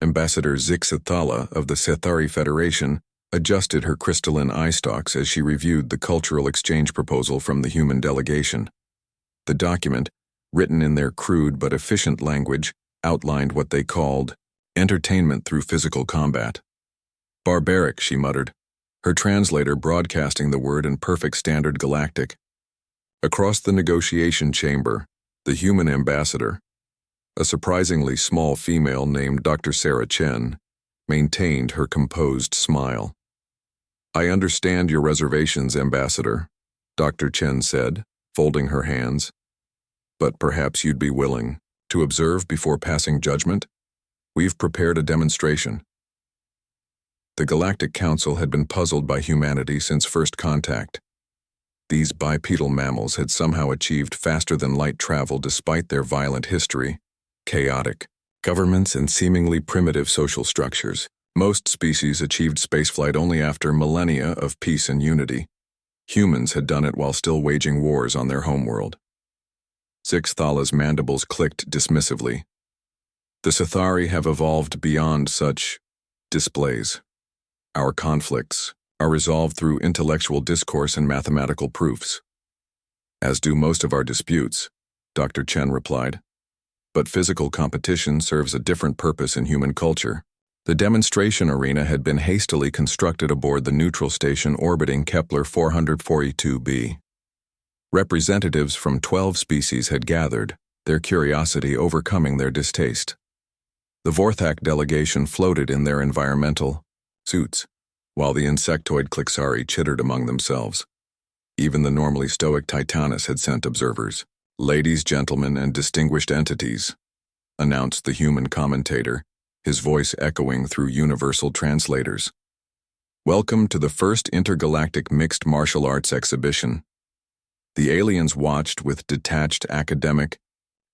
Ambassador Zixathala of the Sethari Federation adjusted her crystalline eye stalks as she reviewed the cultural exchange proposal from the human delegation. The document, written in their crude but efficient language, outlined what they called entertainment through physical combat. Barbaric, she muttered, her translator broadcasting the word in perfect standard galactic. Across the negotiation chamber, the human ambassador, a surprisingly small female named Dr. Sarah Chen, maintained her composed smile. "I understand your reservations, Ambassador," Dr. Chen said, folding her hands. "But perhaps you'd be willing to observe before passing judgment? We've prepared a demonstration." The Galactic Council had been puzzled by humanity since first contact. These bipedal mammals had somehow achieved faster-than-light travel despite their violent history, chaotic governments, and seemingly primitive social structures. Most species achieved spaceflight only after millennia of peace and unity. Humans had done it while still waging wars on their homeworld. Zixathala's mandibles clicked dismissively. "The Sethari have evolved beyond such displays. Our conflicts are resolved through intellectual discourse and mathematical proofs." "As do most of our disputes," Dr. Chen replied. "But physical competition serves a different purpose in human culture." The demonstration arena had been hastily constructed aboard the neutral station orbiting Kepler 442b. Representatives from 12 species had gathered, their curiosity overcoming their distaste. The Vorthak delegation floated in their environmental suits, while the insectoid Klixari chittered among themselves. Even the normally stoic Titanus had sent observers. "Ladies, gentlemen, and distinguished entities," announced the human commentator, his voice echoing through universal translators. "Welcome to the first intergalactic mixed martial arts exhibition." The aliens watched with detached academic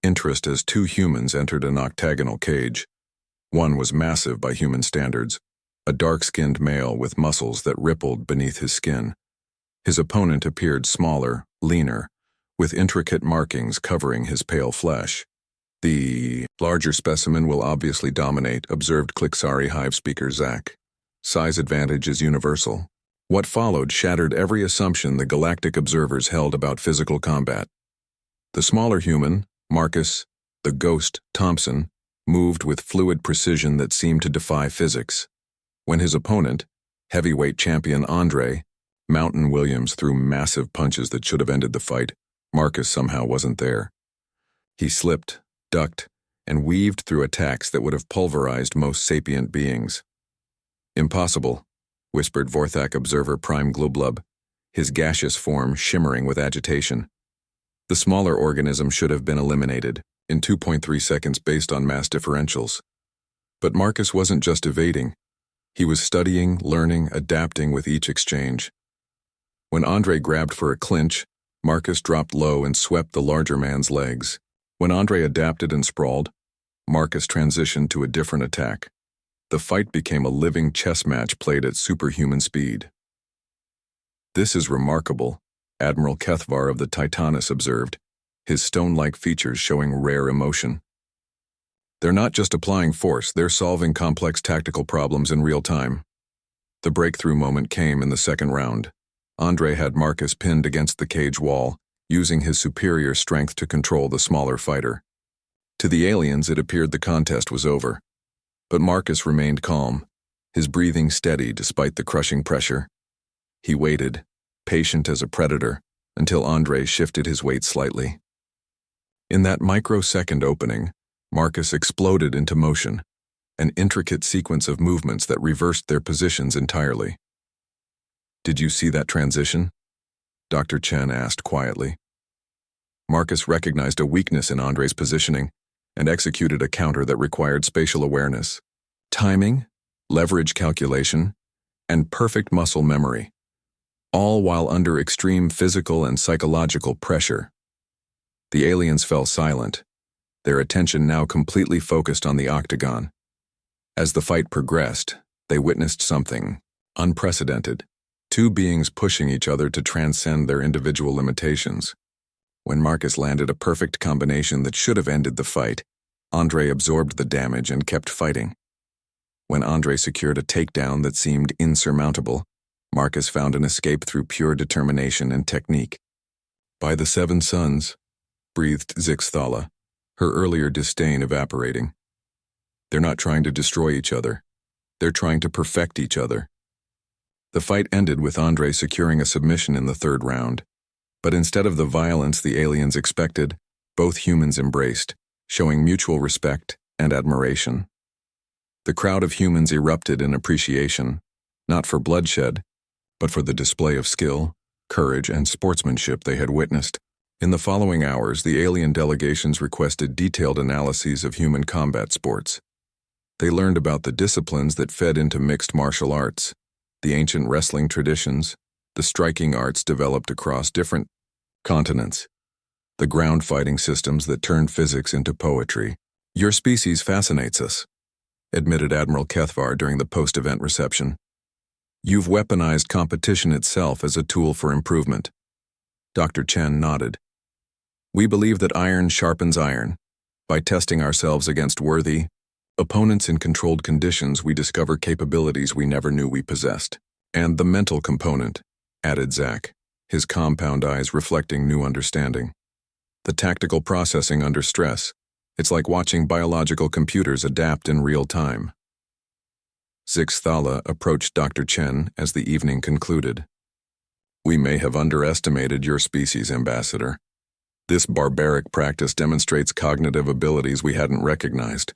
interest as two humans entered an octagonal cage. One was massive by human standards, a dark-skinned male with muscles that rippled beneath his skin. His opponent appeared smaller, leaner, with intricate markings covering his pale flesh. "The larger specimen will obviously dominate," observed Klixari hive speaker Zach. "Size advantage is universal." What followed shattered every assumption the galactic observers held about physical combat. The smaller human, Marcus, the ghost, Thompson, moved with fluid precision that seemed to defy physics. When his opponent, heavyweight champion Andre, Mountain Williams threw massive punches that should have ended the fight, Marcus somehow wasn't there. He slipped, ducked, and weaved through attacks that would have pulverized most sapient beings. "Impossible," whispered Vorthak observer Prime Glublub, his gaseous form shimmering with agitation. "The smaller organism should have been eliminated in 2.3 seconds based on mass differentials." But Marcus wasn't just evading. He was studying, learning, adapting with each exchange. When Andre grabbed for a clinch, Marcus dropped low and swept the larger man's legs. When Andre adapted and sprawled, Marcus transitioned to a different attack. The fight became a living chess match played at superhuman speed. "This is remarkable," Admiral Kethvar of the Titanus observed, his stone-like features showing rare emotion. "They're not just applying force, they're solving complex tactical problems in real time." The breakthrough moment came in the second round. Andre had Marcus pinned against the cage wall, using his superior strength to control the smaller fighter. To the aliens, it appeared the contest was over. But Marcus remained calm, his breathing steady despite the crushing pressure. He waited, patient as a predator, until Andre shifted his weight slightly. In that microsecond opening, Marcus exploded into motion, an intricate sequence of movements that reversed their positions entirely. "Did you see that transition?" Dr. Chen asked quietly. Marcus recognized a weakness in Andre's positioning and executed a counter that required spatial awareness, timing, leverage calculation, and perfect muscle memory, all while under extreme physical and psychological pressure. The aliens fell silent, their attention now completely focused on the octagon. As the fight progressed, they witnessed something unprecedented, two beings pushing each other to transcend their individual limitations. When Marcus landed a perfect combination that should have ended the fight, Andre absorbed the damage and kept fighting. When Andre secured a takedown that seemed insurmountable, Marcus found an escape through pure determination and technique. By the 7 suns, breathed Zixthala, her earlier disdain evaporating. They're not trying to destroy each other. They're trying to perfect each other. The fight ended with Andre securing a submission in the 3rd round. But instead of the violence the aliens expected, both humans embraced, showing mutual respect and admiration. The crowd of humans erupted in appreciation, not for bloodshed, but for the display of skill, courage, and sportsmanship they had witnessed. In the following hours, the alien delegations requested detailed analyses of human combat sports. They learned about the disciplines that fed into mixed martial arts, the ancient wrestling traditions, the striking arts developed across different continents, the ground fighting systems that turned physics into poetry. "Your species fascinates us," admitted Admiral Kethvar during the post-event reception. "You've weaponized competition itself as a tool for improvement." Dr. Chen nodded. "We believe that iron sharpens iron. By testing ourselves against worthy opponents in controlled conditions, we discover capabilities we never knew we possessed." "And the mental component," added Zach, his compound eyes reflecting new understanding. "The tactical processing under stress. It's like watching biological computers adapt in real time." Zixthala approached Dr. Chen as the evening concluded. "We may have underestimated your species, Ambassador. This barbaric practice demonstrates cognitive abilities we hadn't recognized."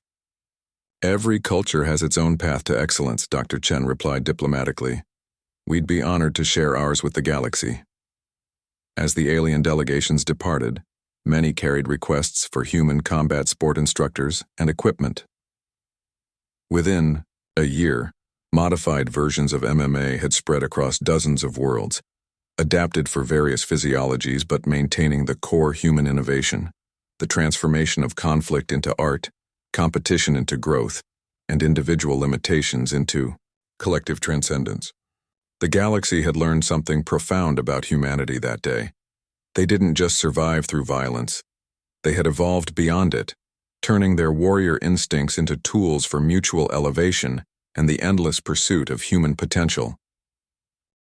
"Every culture has its own path to excellence," Dr. Chen replied diplomatically. "We'd be honored to share ours with the galaxy." As the alien delegations departed, many carried requests for human combat sport instructors and equipment. Within a year, modified versions of MMA had spread across dozens of worlds, adapted for various physiologies but maintaining the core human innovation, the transformation of conflict into art, competition into growth, and individual limitations into collective transcendence. The galaxy had learned something profound about humanity that day. They didn't just survive through violence. They had evolved beyond it, turning their warrior instincts into tools for mutual elevation and the endless pursuit of human potential.